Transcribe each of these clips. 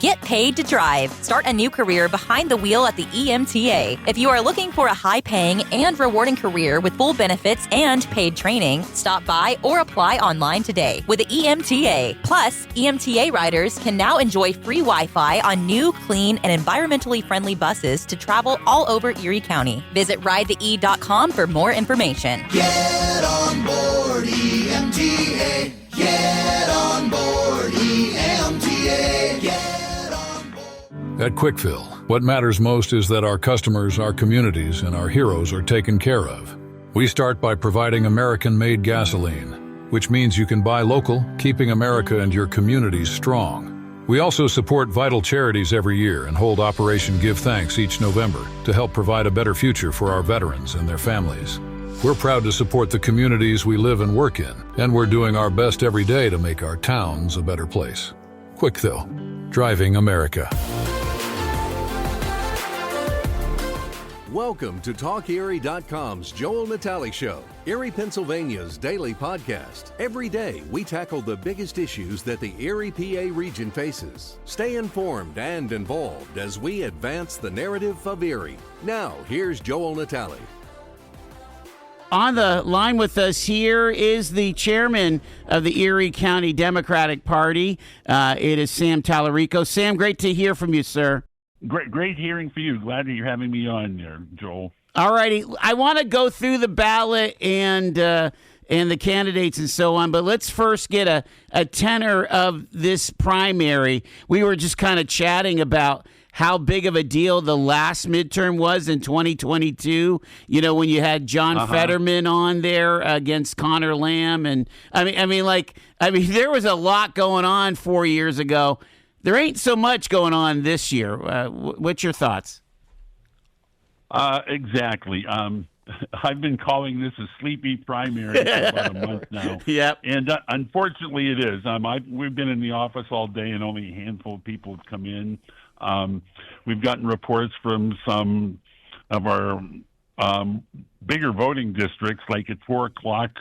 Get paid to drive. Start a new career behind the wheel at the EMTA. If you are looking for a high-paying and rewarding career with full benefits and paid training, stop by or apply online today with the EMTA. Plus, EMTA riders can now enjoy free Wi-Fi on new, clean, and environmentally friendly buses to travel all over Erie County. Visit ridethee.com for more information. Get on board EMTA. Get on board EMTA. Get At Quickfill, what matters most is that our customers, our communities, and our heroes are taken care of. We start by providing American-made gasoline, which means you can buy local, keeping America and your communities strong. We also support vital charities every year and hold Operation Give Thanks each November to help provide a better future for our veterans and their families. We're proud to support the communities we live and work in, and we're doing our best every day to make our towns a better place. Quickfill, driving America. Welcome to TalkErie.com's Joel Natalie Show, Erie, Pennsylvania's daily podcast. Every day, we tackle the biggest issues that the Erie PA region faces. Stay informed and involved as we advance the narrative of Erie. Now, here's Joel Natalie. On the line with us here is the chairman of the Erie County Democratic Party. It is Sam Talarico. Sam, great to hear from you, sir. Great hearing for you. Glad that you're having me on there, Joel. All righty. I want to go through the ballot and the candidates and so on, but let's first get a tenor of this primary. We were just kind of chatting about how big of a deal the last midterm was in 2022. You know, when you had John Fetterman on there against Connor Lamb, and I mean, there was a lot going on 4 years ago. There ain't so much going on this year. What's your thoughts? Exactly. I've been calling this a sleepy primary for about a month now. Yep. And unfortunately, it is. We've been in the office all day, and only a handful of people have come in. We've gotten reports from some of our bigger voting districts. Like at 4 o'clock,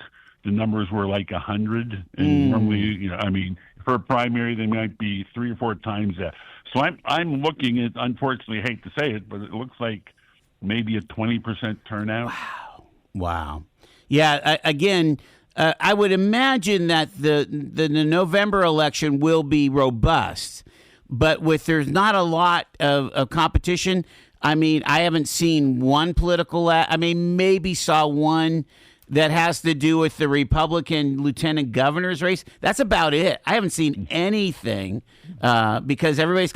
the numbers were like 100, and normally, for a primary, they might be 3 or 4 times that. So I'm looking at, unfortunately, I hate to say it, but it looks like maybe a 20% turnout. Wow. Yeah. I would imagine that the November election will be robust, but there's not a lot of competition. I mean, I haven't seen one political ad. I mean, maybe saw one that has to do with the Republican lieutenant governor's race. That's about it. I haven't seen anything because everybody's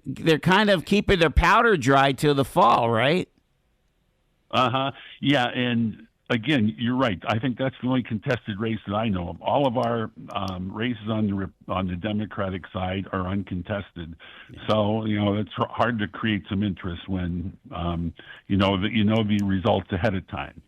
they're kind of keeping their powder dry till the fall, right? Yeah, and again, you're right. I think that's the only contested race that I know of. All of our races on the Democratic side are uncontested. So it's hard to create some interest when you know the results ahead of time.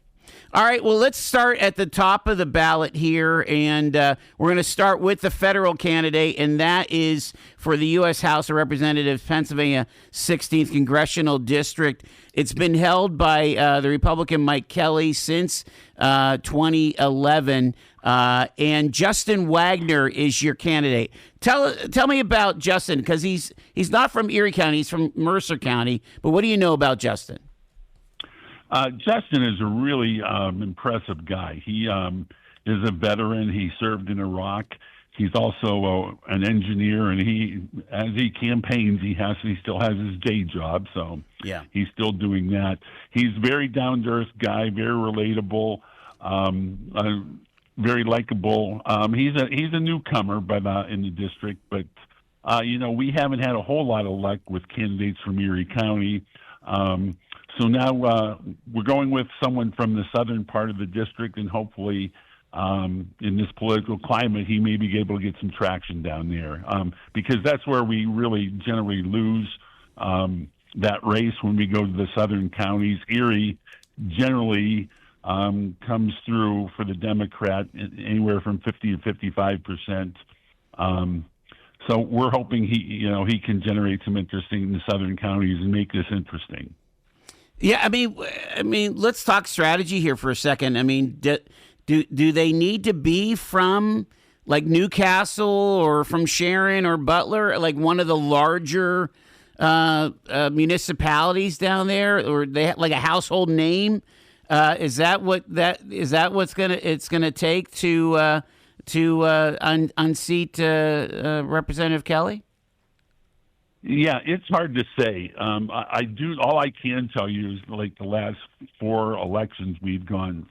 All right, well, let's start at the top of the ballot here, and we're going to start with the federal candidate, and that is for the U.S. House of Representatives, Pennsylvania 16th Congressional District. It's been held by the Republican Mike Kelly since 2011, and Justin Wagner is your candidate. Tell me about Justin, because he's not from Erie County, he's from Mercer County, but what do you know about Justin? Justin is a really impressive guy. He is a veteran. He served in Iraq. He's also an engineer, and as he campaigns, he still has his day job, so he's still doing that. He's a very down-to-earth guy, very relatable, very likable. He's a newcomer in the district, but we haven't had a whole lot of luck with candidates from Erie County. So now we're going with someone from the southern part of the district, and hopefully in this political climate, he may be able to get some traction down there, because that's where we really generally lose that race when we go to the southern counties. Erie generally comes through for the Democrat anywhere from 50 to 55%. So we're hoping he can generate some interest in the southern counties and make this interesting. Yeah, I mean, let's talk strategy here for a second. I mean, do they need to be from like Newcastle or from Sharon or Butler, like one of the larger municipalities down there, or they have like a household name? Is that what's it's gonna take to unseat Representative Kelly? Yeah, it's hard to say. I do. All I can tell you is like the last 4 elections,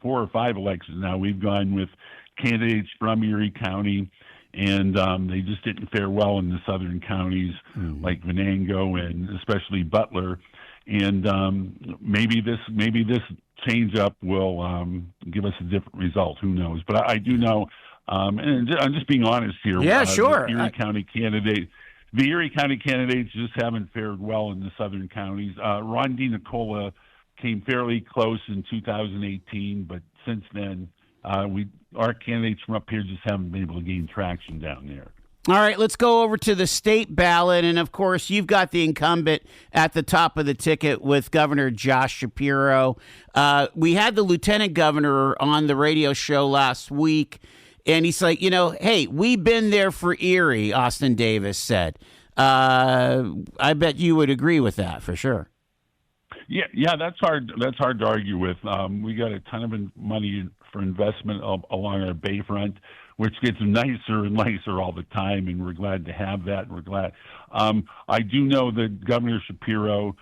4 or 5 elections now, we've gone with candidates from Erie County, and they just didn't fare well in the southern counties like Venango and especially Butler. And maybe this change up will give us a different result. Who knows? But I do know, and I'm just being honest here. Yeah, sure. The Erie County candidates just haven't fared well in the southern counties. Ron DiNicola came fairly close in 2018, but since then, our candidates from up here just haven't been able to gain traction down there. All right, let's go over to the state ballot. And, of course, you've got the incumbent at the top of the ticket with Governor Josh Shapiro. We had the lieutenant governor on the radio show last week, and he's like, hey, we've been there for Erie, Austin Davis said. I bet you would agree with that for sure. Yeah, that's hard. That's hard to argue with. We got a ton of money for investment along our bayfront, which gets nicer and nicer all the time, and we're glad to have that. We're glad. I do know that Governor Shapiro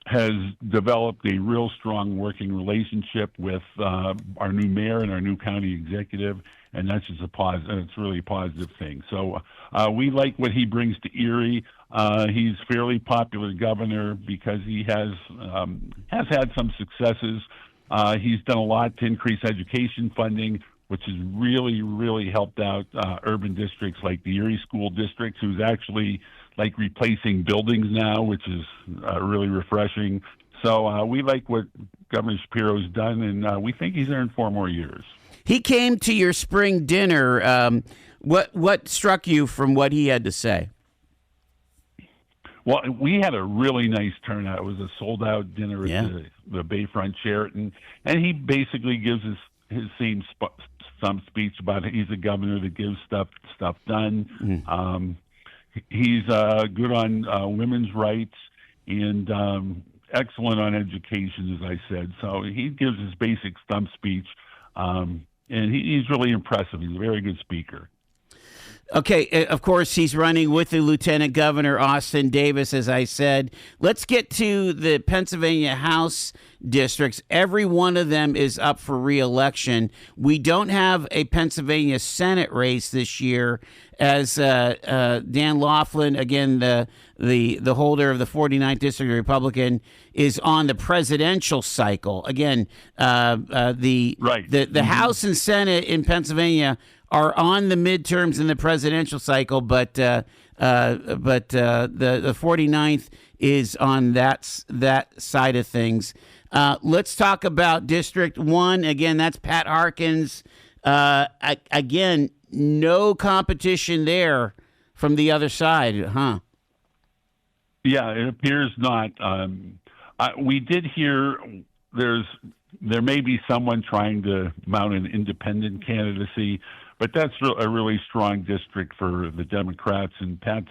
has developed a real strong working relationship with our new mayor and our new county executive, and that's just a positive. It's really a positive thing. So we like what he brings to Erie. He's a fairly popular governor because he has had some successes. He's done a lot to increase education funding, which has really, really helped out urban districts like the Erie School District, who's actually like replacing buildings now, which is really refreshing. So we like what Governor Shapiro's done, and we think he's there in 4 more years. He came to your spring dinner. What struck you from what he had to say? Well, we had a really nice turnout. It was a sold-out dinner at the Bayfront Sheraton, and he basically gives his same some speech about it. He's a governor that gives stuff done. He's good on women's rights and excellent on education, as I said. So he gives his basic stump speech, and he's really impressive. He's a very good speaker. Okay, of course, he's running with the Lieutenant Governor, Austin Davis, as I said. Let's get to the Pennsylvania House districts. Every one of them is up for re-election. We don't have a Pennsylvania Senate race this year, as Dan Laughlin, again, the holder of the 49th District Republican, is on the presidential cycle. Again, the House and Senate in Pennsylvania are on the midterms in the presidential cycle, but the 49th is on that side of things. Let's talk about District 1. Again, that's Pat Harkins. Again, no competition there from the other side, huh? Yeah, it appears not. We did hear there may be someone trying to mount an independent candidacy, but that's a really strong district for the Democrats, and Pat's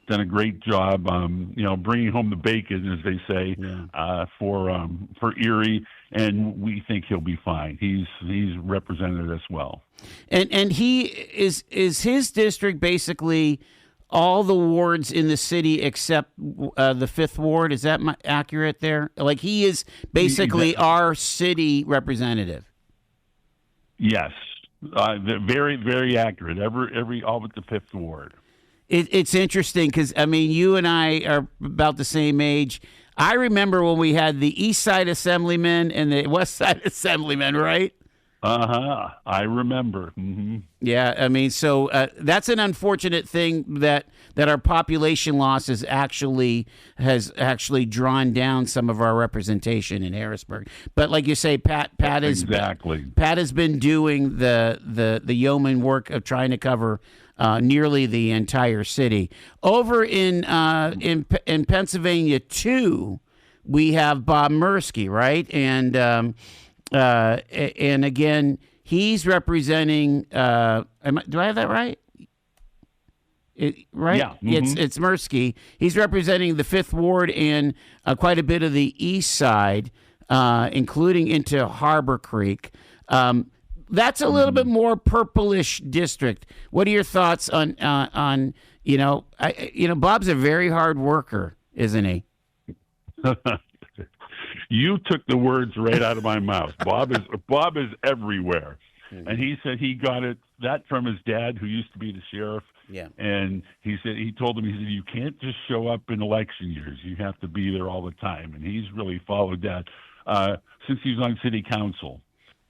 done a great job, bringing home the bacon, as they say, for Erie, and we think he'll be fine. He's represented us well, and he is his district basically all the wards in the city except the 5th ward. Is that accurate there? Like, he is basically our city representative. Yes. Very, very accurate. Every all but the 5th ward. It's interesting because, I mean, you and I are about the same age. I remember when we had the East Side Assemblyman and the West Side Assemblyman, right? I remember. Mm-hmm. Yeah, I mean, so that's an unfortunate thing that our population loss has actually drawn down some of our representation in Harrisburg. But like you say, Pat has been doing the yeoman work of trying to cover nearly the entire city. Over in Pennsylvania too, we have Bob Mursky, right? And again, He's representing. Do I have that right? Right? Yeah. Mm-hmm. It's Mirsky. He's representing the 5th Ward and quite a bit of the east side, including into Harbor Creek. That's a little bit more purplish district. What are your thoughts on Bob's a very hard worker, isn't he? You took the words right out of my mouth. Bob is everywhere, and he said he got that from his dad, who used to be the sheriff. Yeah. And he told him, you can't just show up in election years. You have to be there all the time. And he's really followed that since he was on city council.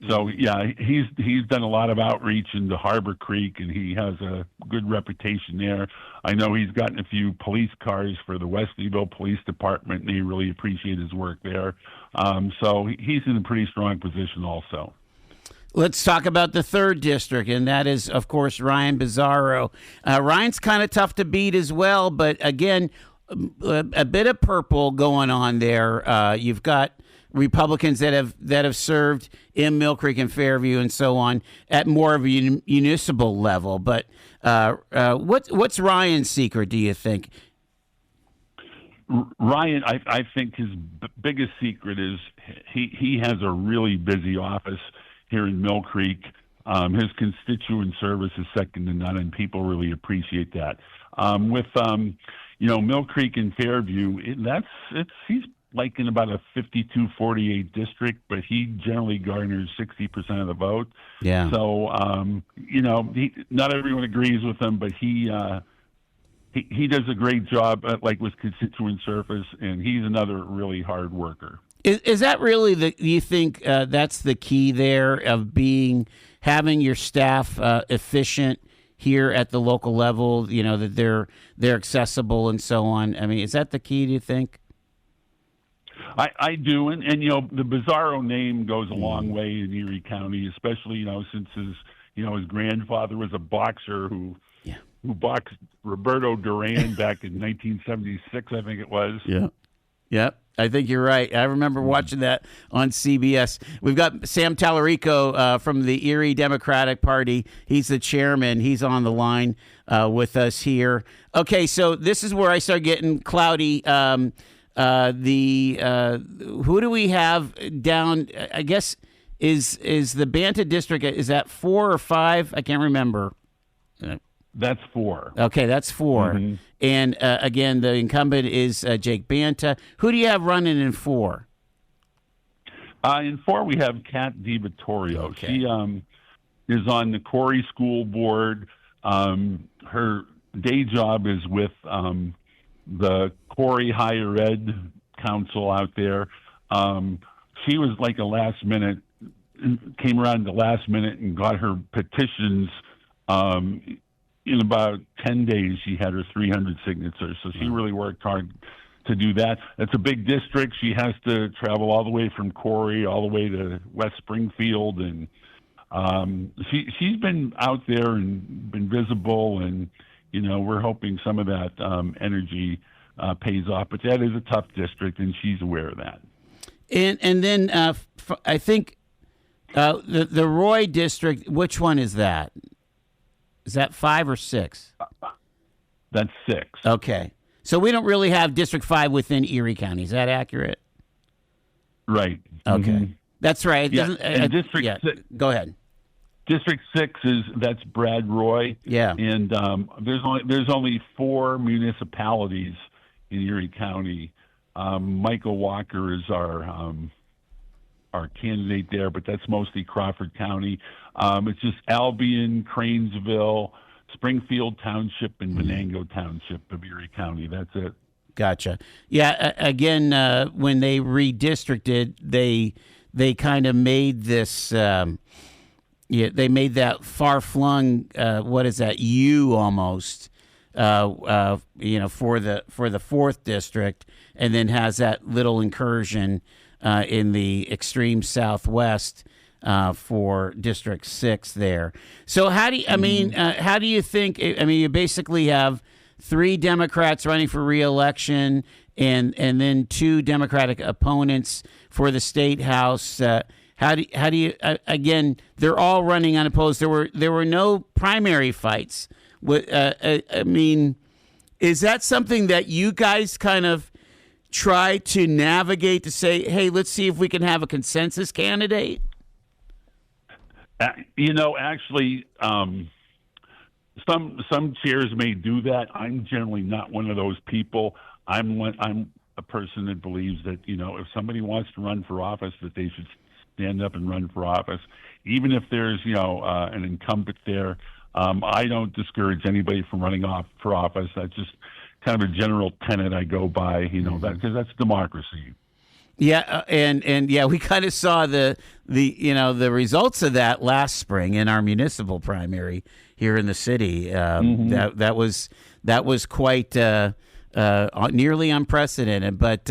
So yeah, he's done a lot of outreach into Harbor Creek, and he has a good reputation there. I know he's gotten a few police cars for the Wesleyville Police Department, and they really appreciate his work there. So he's in a pretty strong position also. Let's talk about the 3rd district, and that is, of course, Ryan Bizzarro. Ryan's kind of tough to beat as well, but again, a bit of purple going on there. You've got Republicans that have served in Mill Creek and Fairview and so on at more of a municipal level. But what's Ryan's secret, do you think? Ryan, I think his biggest secret is he has a really busy office here in Mill Creek. His constituent service is second to none, and people really appreciate that. With Mill Creek and Fairview, he's like in about a 52-48 district, but he generally garners 60% of the vote. Yeah. So not everyone agrees with him, but he does a great job with constituent service, and he's another really hard worker. Is that really you think that's the key there of having your staff efficient here at the local level? That they're accessible and so on. I mean, is that the key? Do you think? I do, and the Bizzarro name goes a long way in Erie County, especially since his grandfather was a boxer who boxed Roberto Duran back in 1976, I think it was. Yeah. Yep, I think you're right. I remember watching that on CBS. We've got Sam Talarico from the Erie Democratic Party. He's the chairman. He's on the line with us here. Okay, so this is where I start getting cloudy. Who do we have down? I guess is the Banta district, is that 4 or 5? I can't remember. That's 4. Okay, that's 4. Mm-hmm. And again, the incumbent is Jake Banta. Who do you have running in 4? In 4, we have Kat DiVittorio. Okay. She is on the Corey School Board. Her day job is with the Corey Higher Ed Council out there. She was like came around the last minute and got her petitions. In about 10 days, she had her 300 signatures. So she really worked hard to do that. It's a big district. She has to travel all the way from Corey all the way to West Springfield. And she's been out there and been visible. And, we're hoping some of that energy pays off. But that is a tough district, and she's aware of that. And then I think the Roy district, which one is that? Is that 5 or 6? That's 6. Okay. So we don't really have District 5 within Erie County. Is that accurate? Right. Okay. Mm-hmm. That's right. Yeah. And District 6, go ahead. District 6 that's Brad Roy. Yeah. And there's only 4 municipalities in Erie County. Michael Walker is our candidate there, but that's mostly Crawford County. It's just Albion, Cranesville, Springfield Township, and Venango Township of Erie County. That's it. Gotcha. Yeah. Again, when they redistricted, they kind of made this. They made that far-flung. What is that? U almost. For the 4th district, and then has that little incursion in the extreme southwest for District 6 there. So how do you think? You basically have 3 Democrats running for re-election, and then 2 Democratic opponents for the state house. How do you again? They're all running unopposed. There were no primary fights. I mean, is that something that you guys kind of try to navigate to say, hey, let's see if we can have a consensus candidate? Actually, some chairs may do that. I'm generally not one of those people. I'm a person that believes that, if somebody wants to run for office, that they should stand up and run for office, even if there's, an incumbent there. I don't discourage anybody from running for office. That's just kind of a general tenet I go by, that because that's democracy. Yeah, and we kind of saw the results of that last spring in our municipal primary here in the city. That was quite nearly unprecedented. But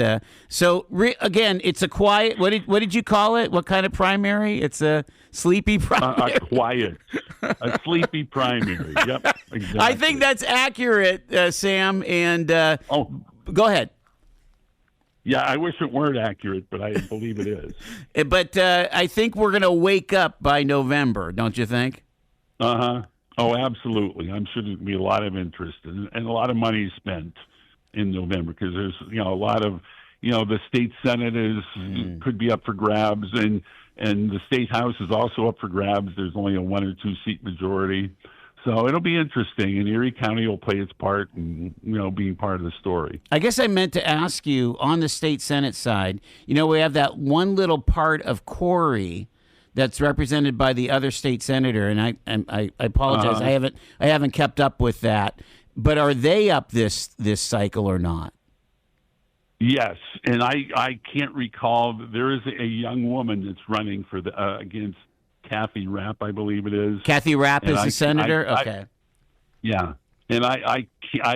again, it's a quiet. What did you call it? What kind of primary? It's a sleepy primary. A sleepy primary. Yep, exactly. I think that's accurate, Sam. And go ahead. Yeah, I wish it weren't accurate, but I believe it is. But I think we're going to wake up by November, don't you think? Uh-huh. Oh, absolutely. I'm sure there's going to be a lot of interest and a lot of money spent in November because there's, a lot of, the state Senate could be up for grabs and the state House is also up for grabs. There's only a 1 or 2 seat majority. So it'll be interesting, and Erie County will play its part in, being part of the story. I guess I meant to ask you, on the state Senate side, we have that one little part of Corey that's represented by the other state senator, and I apologize, I haven't kept up with that. But are they up this cycle or not? Yes, and I can't recall. There is a young woman that's running for against Kathy Rapp, I believe it is. Kathy Rapp is the senator? Okay. Yeah. And I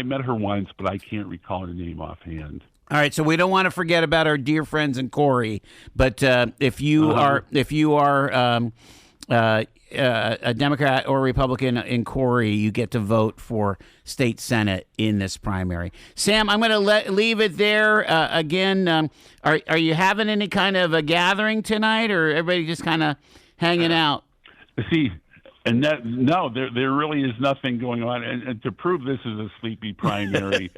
met her once, but I can't recall her name offhand. All right, so we don't want to forget about our dear friends in Corey, but if you are a Democrat or Republican in Corey, you get to vote for state Senate in this primary. Sam, I'm going to leave it there. Again, are you having any kind of a gathering tonight, or everybody just kind of hanging out? See, and no, there really is nothing going on. And to prove this is a sleepy primary,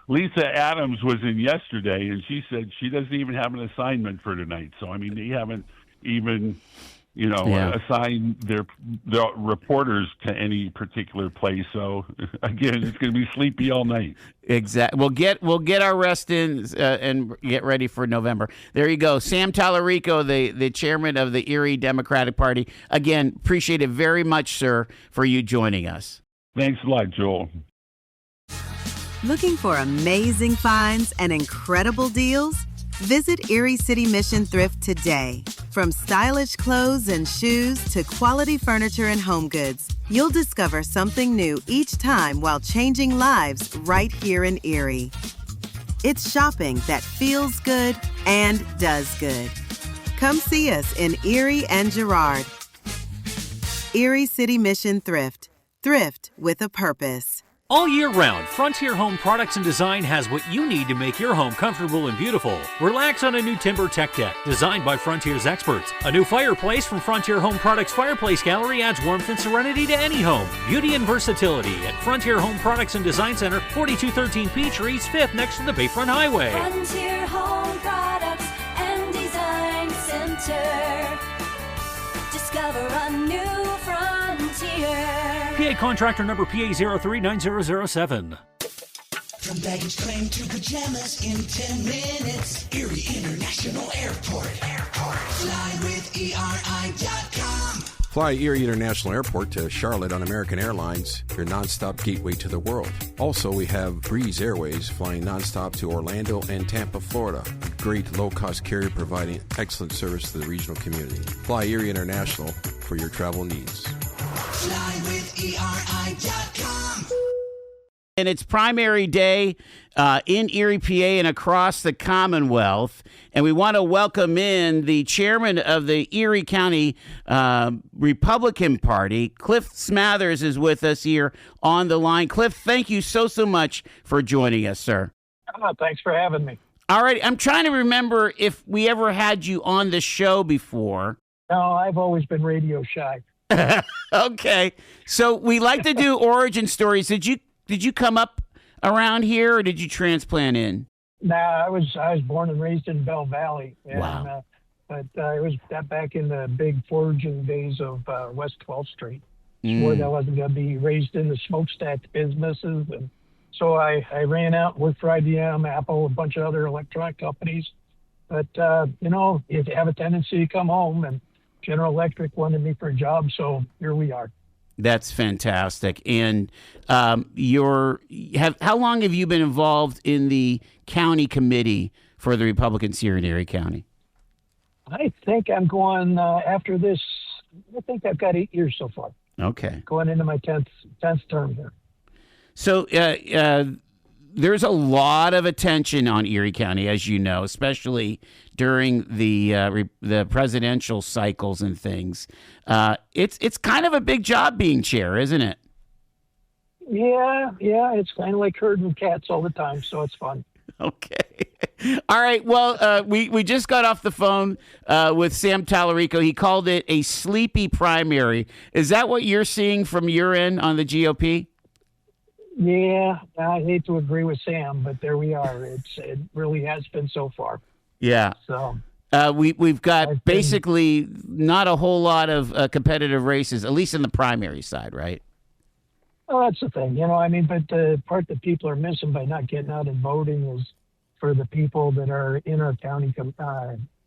Lisa Adams was in yesterday, and she said she doesn't even have an assignment for tonight. So, I mean, they haven't even, assigned their reporters to any particular place. So, again, it's going to be sleepy all night. Exactly. We'll get our rest in and get ready for November. There you go. Sam Talarico, the chairman of the Erie Democratic Party. Again, appreciate it very much, sir, for you joining us. Thanks a lot, Joel. Looking for amazing finds and incredible deals? Visit Erie City Mission Thrift today. From stylish clothes and shoes to quality furniture and home goods, you'll discover something new each time while changing lives right here in Erie. It's shopping that feels good and does good. Come see us in Erie and Girard. Erie City Mission Thrift. Thrift with a purpose. All year round, Frontier Home Products and Design has what you need to make your home comfortable and beautiful. Relax on a new timber tech deck designed by Frontier's experts. A new fireplace from Frontier Home Products Fireplace Gallery adds warmth and serenity to any home. Beauty and versatility at Frontier Home Products and Design Center, 4213 Peachtree East 5th next to the Bayfront Highway. Frontier Home Products and Design Center. Discover a new frontier. PA contractor number PA039007. From baggage claim to pajamas in 10 minutes. Erie International Airport. Fly with ERI.com. Fly Erie International Airport to Charlotte on American Airlines, your nonstop gateway to the world. Also, we have Breeze Airways flying nonstop to Orlando and Tampa, Florida. A great low-cost carrier providing excellent service to the regional community. Fly Erie International for your travel needs. Fly with ERI.com. And it's primary day in Erie, PA, and across the Commonwealth. And we want to welcome in the chairman of the Erie County Republican Party. Cliff Smathers is with us here on the line. Cliff, thank you so much for joining us, sir. Thanks for having me. All right. I'm trying to remember if we ever had you on the show before. No, I've always been radio shy. Okay. So we like to do origin stories. Did you come up around here or did you transplant in? Nah, I was born and raised in Bell Valley. And, Wow. But it was that back in the big foraging days of West 12th Street. Swore that I wasn't going to be raised in the smokestack businesses. And so I ran out and worked for IBM, Apple, a bunch of other electronic companies. But, you have a tendency to come home, and General Electric wanted me for a job, so here we are. That's fantastic. And how long have you been involved in the county committee for the Republicans here in Erie County? I think I'm going after this. I think I've got 8 years so far. Okay. Going into my 10th term here. So there's a lot of attention on Erie County, as you know, especially during the presidential cycles and things. It's kind of a big job being chair, isn't it? Yeah. It's kind of like herding cats all the time, so it's fun. Okay. All right. Well, we just got off the phone with Sam Talarico. He called it a sleepy primary. Is that what you're seeing from your end on the GOP? Yeah, I hate to agree with Sam, but there we are. It really has been so far. Yeah. So we've got basically not a whole lot of competitive races, at least in the primary side, right? Well, that's the thing, but the part that people are missing by not getting out and voting is for the people that are in our county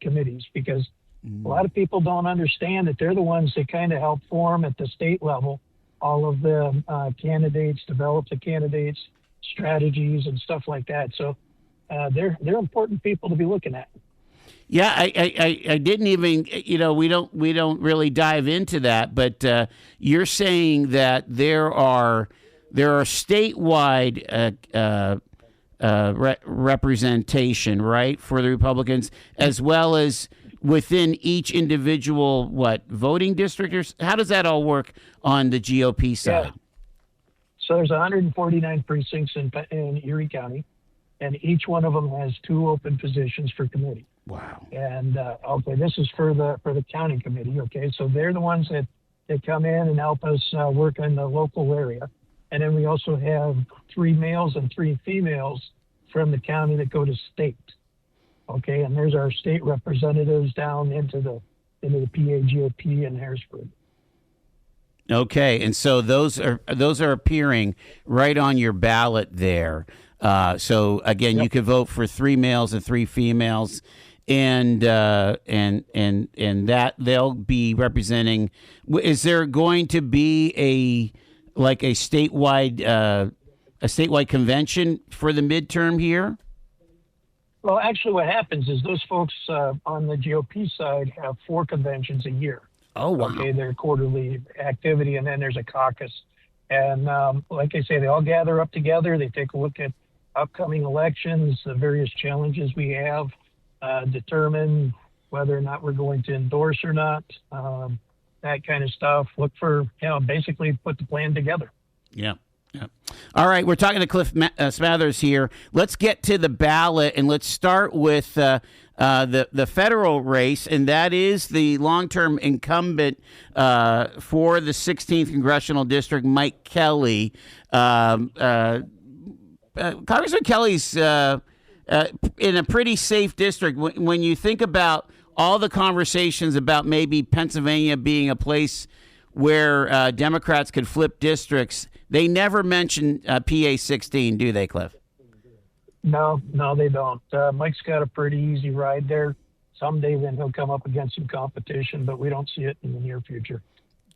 committees, because a lot of people don't understand that they're the ones that kind of help form at the state level all of the candidates, develop the candidates, strategies, and stuff like that. So they're important people to be looking at. Yeah, I didn't even, we don't really dive into that, but you're saying that there are statewide representation, right, for the Republicans, as well as within each individual voting district, or how does that all work on the GOP side? Yeah. So there's 149 precincts in Erie County, and each one of them has 2 open positions for committee. Wow. And this is for the county committee. Okay, so they're the ones that come in and help us work in the local area, and then we also have 3 males and 3 females from the county that go to state. Okay, and there's our state representatives down into the PAGOP in Harrisburg. Okay, and so those are appearing right on your ballot there. So again, Yep. You could vote for 3 males and 3 females, and that they'll be representing. Is there going to be a statewide convention for the midterm here? Well, actually, what happens is those folks on the GOP side have 4 conventions a year. Oh, wow. Okay, their quarterly activity, and then there's a caucus. And like I say, they all gather up together. They take a look at upcoming elections, the various challenges we have, determine whether or not we're going to endorse or not, that kind of stuff. Look for, basically put the plan together. Yeah. Yeah. All right, we're talking to Cliff Smathers here. Let's get to the ballot, and let's start with the federal race, and that is the long-term incumbent for the 16th Congressional District, Mike Kelly. Congressman Kelly's in a pretty safe district. When you think about all the conversations about maybe Pennsylvania being a place where Democrats could flip districts, they never mention PA 16, do they, Cliff? No, they don't. Mike's got a pretty easy ride there. Someday then he'll come up against some competition, but we don't see it in the near future.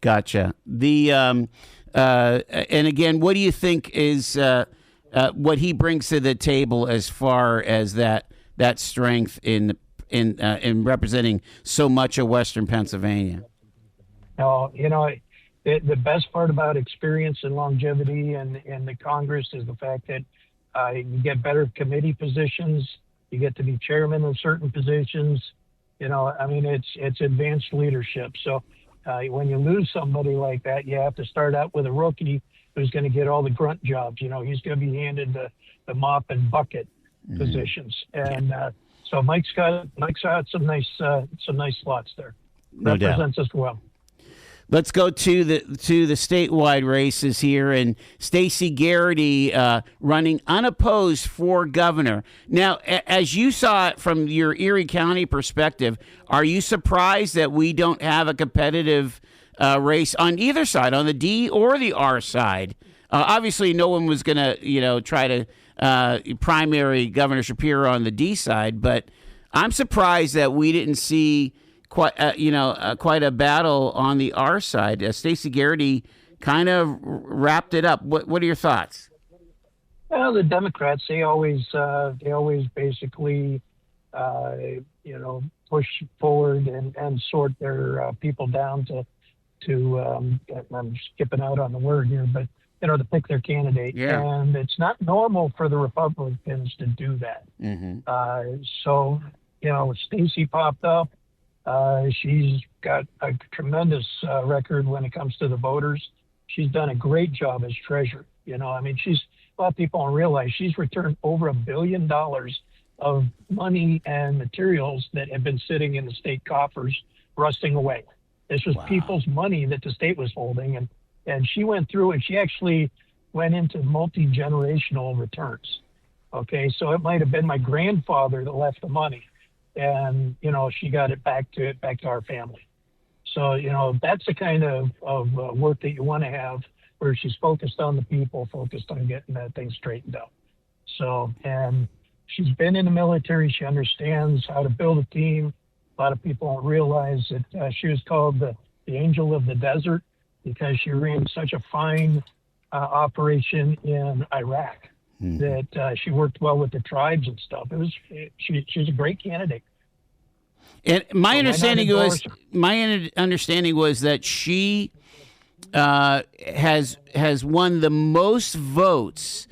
Gotcha. And again, what do you think is what he brings to the table as far as that strength in representing so much of Western Pennsylvania? The best part about experience and longevity and the Congress is the fact that you get better committee positions. You get to be chairman of certain positions. It's advanced leadership. So when you lose somebody like that, you have to start out with a rookie who's going to get all the grunt jobs. He's going to be handed the mop and bucket. positions. And so Mike's got some nice slots there. No doubt. Represents us well. Let's go to the statewide races here, and Stacey Garrity running unopposed for governor. Now, as you saw it from your Erie County perspective, are you surprised that we don't have a competitive race on either side, on the D or the R side? Obviously, no one was going to, try to primary Governor Shapiro on the D side, but I'm surprised that we didn't see quite a battle on the R side. Stacey Garrity kind of wrapped it up. What are your thoughts? Well, the Democrats, they always basically push forward and sort their people down to I'm skipping out on the word here, but to pick their candidate. Yeah. And it's not normal for the Republicans to do that. So Stacey popped up. She's got a tremendous record when it comes to the voters. She's done a great job as treasurer. A lot of people don't realize she's returned over $1 billion of money and materials that have been sitting in the state coffers, rusting away. This was people's money that the state was holding, and she went through and she actually went into multi-generational returns. Okay, so it might have been my grandfather that left the money. And, she got it back to our family. So, that's the kind of work that you want to have, where she's focused on the people, focused on getting that thing straightened out. So, and she's been in the military. She understands how to build a team. A lot of people don't realize that she was called the angel of the desert because she ran such a fine operation in Iraq. That she worked well with the tribes and stuff. She's a great candidate. And my understanding was that she has won the most votes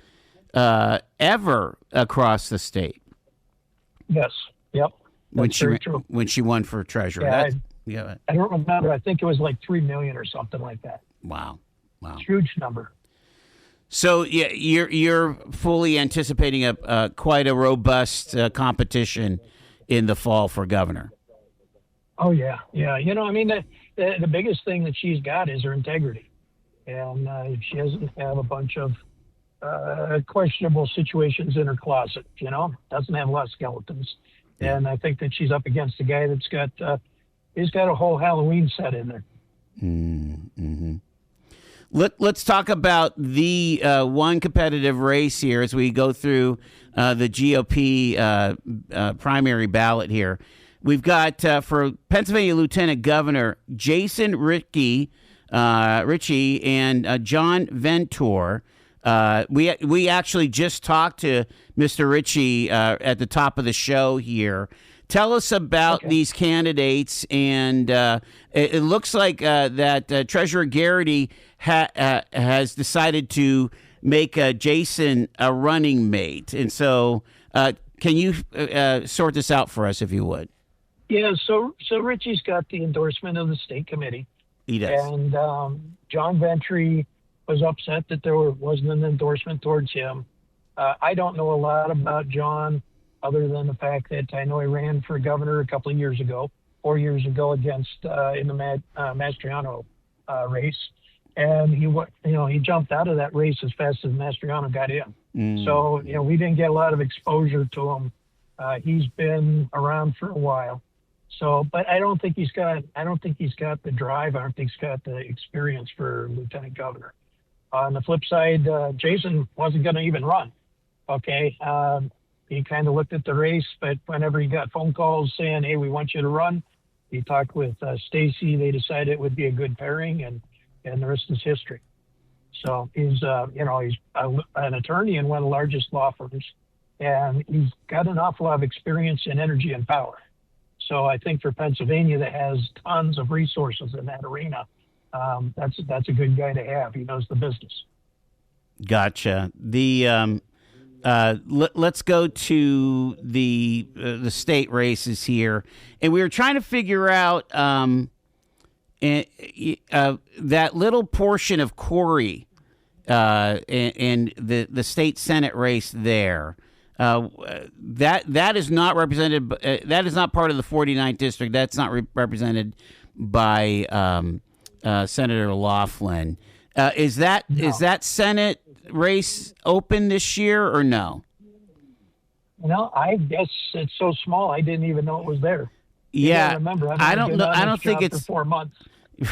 ever across the state. Yes. Yep. When she won for treasurer. Yeah, I don't remember. I think it was like 3 million or something like that. Wow. Huge number. So yeah, you're fully anticipating quite a robust competition in the fall for governor. Oh yeah. The biggest thing that she's got is her integrity, and she doesn't have a bunch of questionable situations in her closet. Doesn't have a lot of skeletons, and I think that she's up against a guy that's got he's got a whole Halloween set in there. Mm-hmm. Let's talk about the one competitive race here as we go through the GOP primary ballot here. We've got for Pennsylvania Lieutenant Governor Jason Ritchie and John Ventor. We actually just talked to Mr. Ritchie at the top of the show here. Tell us about these candidates, and it looks like that Treasurer Garrity has decided to make Jason a running mate. And so can you sort this out for us, if you would? Yeah, so Richie's got the endorsement of the state committee. He does. And John Ventry was upset that there wasn't an endorsement towards him. I don't know a lot about John, other than the fact that I know he ran for governor a couple of years ago, 4 years ago, against in the Mastriano race, and he jumped out of that race as fast as Mastriano got in. So we didn't get a lot of exposure to him. He's been around for a while, but I don't think he's got the drive. I don't think he's got the experience for lieutenant governor. On the flip side, Jason wasn't going to even run. Okay. He kind of looked at the race, but whenever he got phone calls saying, "Hey, we want you to run," he talked with Stacey. They decided it would be a good pairing, and the rest is history. So he's an attorney in one of the largest law firms, and he's got an awful lot of experience in energy and power. So I think for Pennsylvania, that has tons of resources in that arena, that's a good guy to have. He knows the business. Gotcha. Let's go to the state races here, and we were trying to figure out that little portion of Corey and the state Senate race there. that is not represented. That is not part of the 49th district. That's not represented by Senator Laughlin. Is that Senate race open this year or no? No, I guess it's so small I didn't even know it was there. Yeah, remember. I don't know. I don't think it's for 4 months.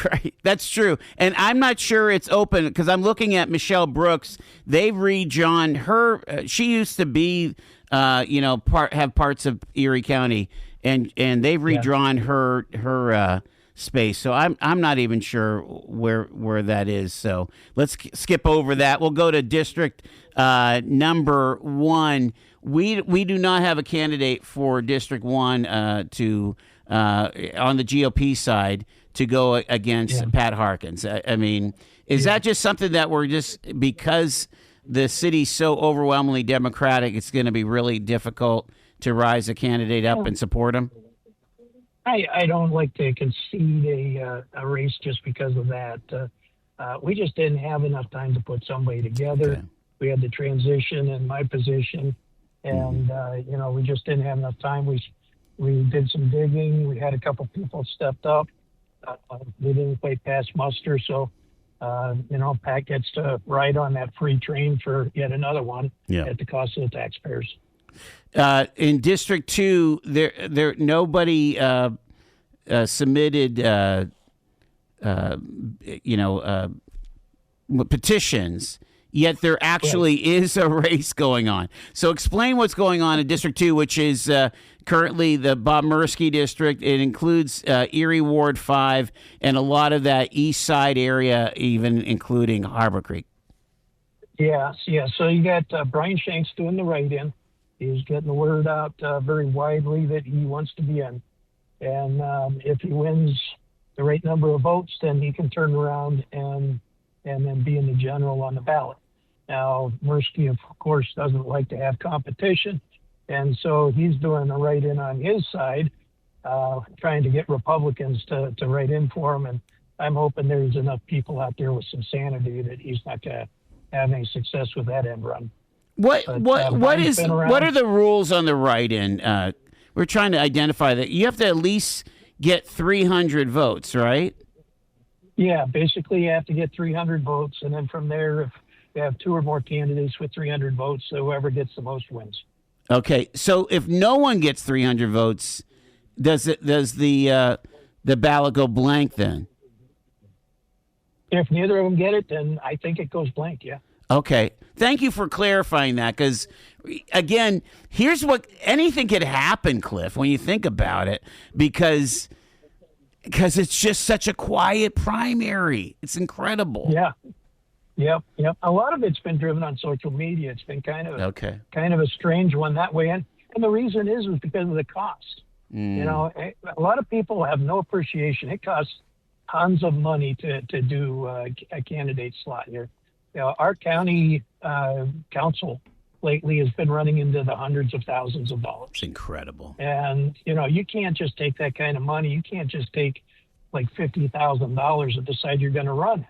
Right, that's true, and I'm not sure it's open because I'm looking at Michelle Brooks. They've redrawn her. She used to be, have parts of Erie County, and they've redrawn her space. So I'm not even sure where that is. So let's skip over that. We'll go to District number 1. We do not have a candidate for District 1 on the GOP side to go against Pat Harkins. I mean, is that just something that we're just because the city's so overwhelmingly Democratic, it's going to be really difficult to rise a candidate up and support him? I don't like to concede a race just because of that. We just didn't have enough time to put somebody together. Okay. We had the transition in my position, and we just didn't have enough time. We did some digging. We had a couple people stepped up. We didn't quite pass muster, so Pat gets to ride on that free train for yet another one at the cost of the taxpayers. In District 2, there nobody submitted petitions. Yet there actually is a race going on. So explain what's going on in District 2, which is currently the Bob Mursky district. It includes Erie Ward 5 and a lot of that east side area, even including Harbor Creek. Yeah. So you got Brian Shanks doing the write-in. He's getting the word out very widely that he wants to be in. And if he wins the right number of votes, then he can turn around and then be in the general on the ballot. Now, Mursky, of course, doesn't like to have competition, and so he's doing a write-in on his side, trying to get Republicans to write in for him, and I'm hoping there's enough people out there with some sanity that he's not going to have any success with that end run. What are the rules on the write-in? We're trying to identify that. You have to at least get 300 votes, right? Yeah, basically you have to get 300 votes, and then from there, if you have 2 or more candidates with 300 votes, whoever gets the most wins. Okay, so if no one gets 300 votes, does the ballot go blank then? If neither of them get it, then I think it goes blank, yeah. Okay, thank you for clarifying that, because, again, here's what anything could happen, Cliff, when you think about it, because it's just such a quiet primary. It's incredible. Yeah. Yep. A lot of it's been driven on social media. It's been kind of a strange one that way. And the reason is because of the cost. A lot of people have no appreciation. It costs tons of money to do a candidate slot here. Our county council lately has been running into the hundreds of thousands of dollars. It's incredible. And, you can't just take that kind of money. You can't just take like $50,000 and decide you're going to run.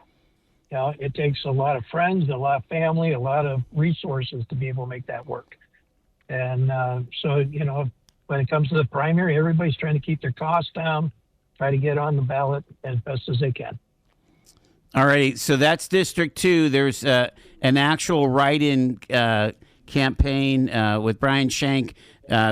It takes a lot of friends, a lot of family, a lot of resources to be able to make that work. And so, when it comes to the primary, everybody's trying to keep their costs down, try to get on the ballot as best as they can. All right, so that's District 2. There's an actual write-in campaign with Brian Shank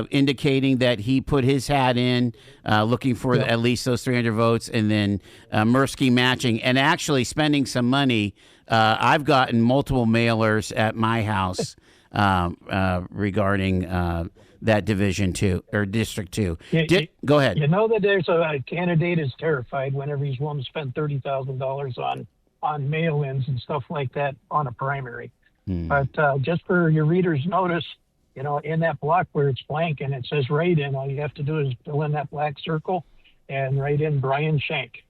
indicating that he put his hat in, looking for at least those 300 votes, and then Mursky matching and actually spending some money. I've gotten multiple mailers at my house regarding that Division 2 or District 2. Go ahead. You know that there's a candidate is terrified whenever he's willing to spend $30,000 on mail-ins and stuff like that on a primary. But just for your readers' notice, in that block where it's blank and it says write in, all you have to do is fill in that black circle and write in Brian Shank.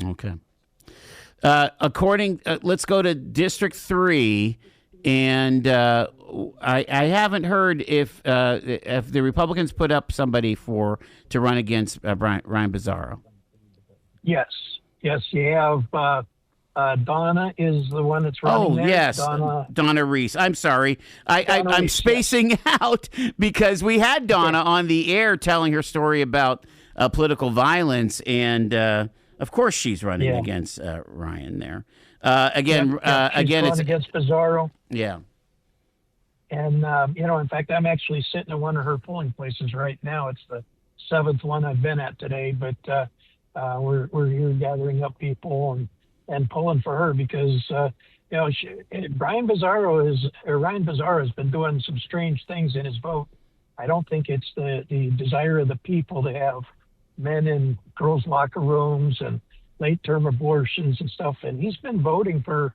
Okay. Let's go to District 3, and I haven't heard if the Republicans put up somebody to run against Ryan Bizzarro. Yes, you have Donna is the one that's running there. Yes, Donna Reese. I'm sorry. I'm Reese, spacing out because we had Donna on the air telling her story about political violence, and of course she's running against Ryan there. Again, it's against Pizarro. Yeah. And, in fact, I'm actually sitting in one of her polling places right now. It's the 7th one I've been at today, but we're here gathering up people and pulling for her because, Ryan Pizarro has been doing some strange things in his vote. I don't think it's the desire of the people to have men in girls' locker rooms and late-term abortions and stuff. And he's been voting for,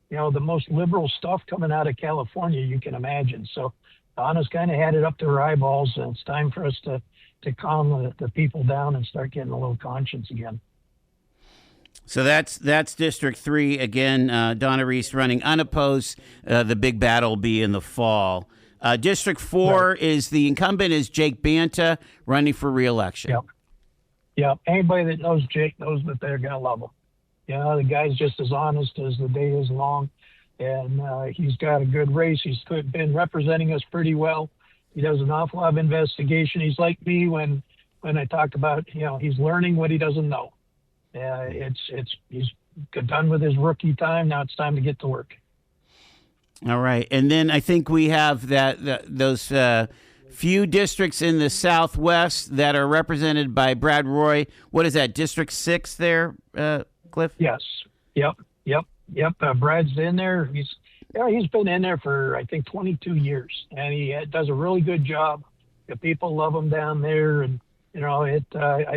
the most liberal stuff coming out of California you can imagine. So Donna's kind of had it up to her eyeballs, and it's time for us to calm the people down and start getting a little conscience again. So that's District 3. Again, Donna Reese running unopposed. The big battle will be in the fall. District 4 is the incumbent is Jake Banta running for re-election. Yep. Anybody that knows Jake knows that they're going to love him. The guy's just as honest as the day is long, and he's got a good race. He's been representing us pretty well. He does an awful lot of investigation. He's like me when I talk about, he's learning what he doesn't know. He's done with his rookie time. Now it's time to get to work. All right. And then I think we have those few districts in the Southwest that are represented by Brad Roy. What is that, District 6 there, Cliff? Yes. Yep. Brad's in there. He's been in there for, I think, 22 years, and he does a really good job. The people love him down there, and, I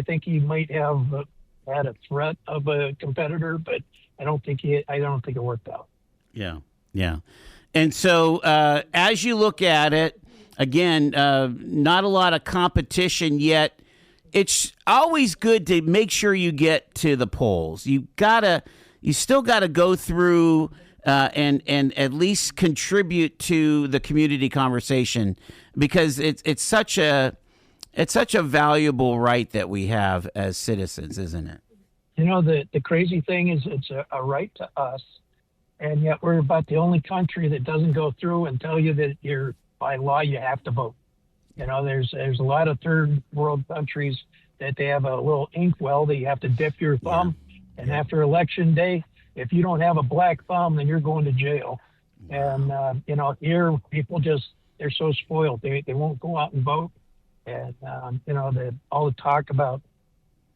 think he might have had a threat of a competitor, but I don't think it worked out. Yeah. And so as you look at it, again, not a lot of competition yet. It's always good to make sure you get to the polls. You still gotta go through and at least contribute to the community conversation, because it's such a valuable right that we have as citizens, isn't it? The crazy thing is it's a right to us, and yet we're about the only country that doesn't go through and tell you that by law you have to vote. There's a lot of third world countries that they have a little inkwell that you have to dip your thumb, and after election day, if you don't have a black thumb, then you're going to jail. And here people they're so spoiled they won't go out and vote. And all the talk about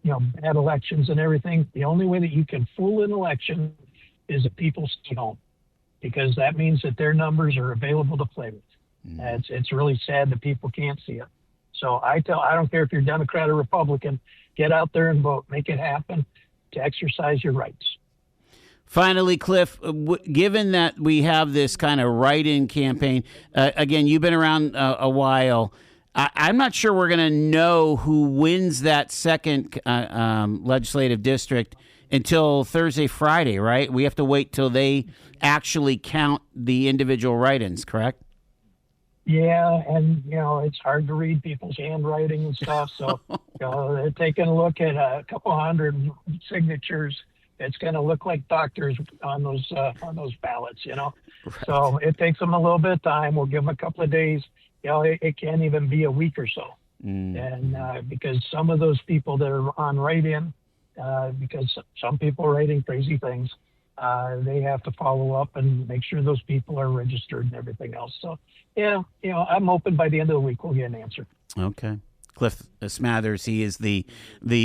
bad elections and everything. The only way that you can fool an election is if people stay home, because that means that their numbers are available to play with. It's really sad that people can't see it. So I don't care if you're Democrat or Republican, get out there and vote, make it happen to exercise your rights. Finally, Cliff, given that we have this kind of write-in campaign, again, you've been around a while. I'm not sure we're going to know who wins that second legislative district until Thursday, Friday, right? We have to wait till they actually count the individual write-ins, correct? Yeah, and, it's hard to read people's handwriting and stuff. So, they're taking a look at a couple hundred signatures. It's going to look like doctors on those ballots, Right. So it takes them a little bit of time. We'll give them a couple of days. It can't even be a week or so. And because some of those people that are on write-in, because some people are writing crazy things, they have to follow up and make sure those people are registered and everything else. So, I'm hoping by the end of the week we'll get an answer. Okay. Cliff Smathers, he is the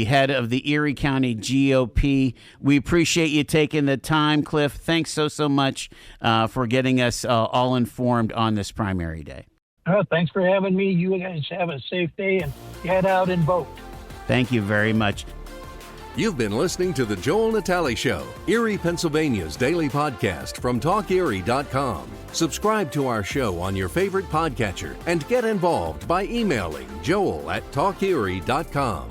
head of the Erie County GOP. We appreciate you taking the time, Cliff. Thanks so much for getting us all informed on this primary day. Thanks for having me. You guys have a safe day and get out and vote. Thank you very much. You've been listening to The Joel Natalie Show, Erie, Pennsylvania's daily podcast from TalkErie.com. Subscribe to our show on your favorite podcatcher and get involved by emailing joel@TalkErie.com.